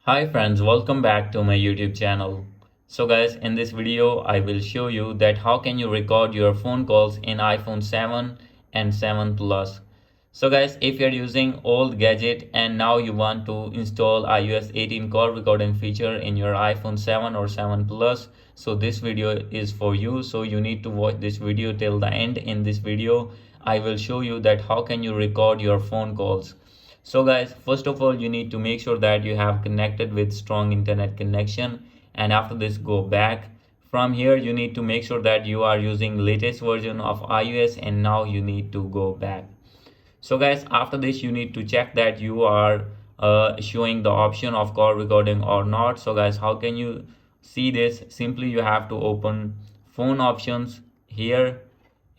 Hi friends, welcome back to my YouTube channel. So guys, in this video I will show you that how can you record your phone calls in iPhone 7 and 7 Plus. So guys, if you're using old gadget and now you want to install iOS 18 call recording feature in your iPhone 7 or 7 Plus, so this video is for you. So you need to watch this video till the end. In this video, I will show you that how can you record your phone calls. So guys, first of all, you need to make sure that you have connected with strong internet connection, and after this go back. From here you need to make sure that you are using latest version of iOS, and now you need to go back. So guys, after this you need to check that you are showing the option of call recording or not. So guys, how can you see this? Simply you have to open phone options here,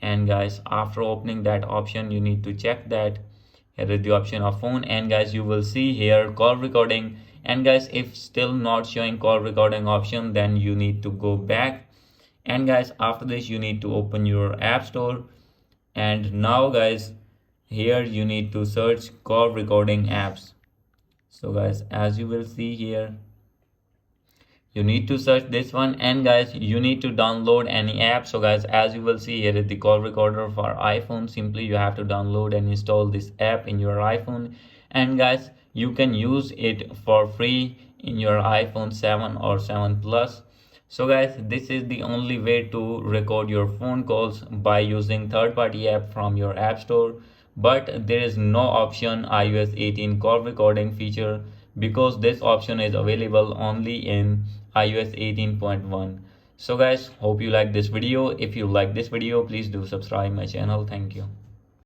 and guys, after opening that option you need to check that here is the option of phone, and guys you will see here call recording. And guys, if still not showing call recording option, then you need to go back. And guys, after this you need to open your app store, and now guys, here you need to search call recording apps. So guys, as you will see here, you need to search this one, and guys you need to download any app. So guys, as you will see here is the call recorder for iPhone. Simply you have to download and install this app in your iPhone, and guys you can use it for free in your iPhone 7 or 7 Plus. So guys, this is the only way to record your phone calls by using third-party app from your app store. But there is no option iOS 18 call recording feature, because this option is available only in iOS 18.1. So guys, hope you like this video. If you like this video, please do subscribe my channel. Thank you.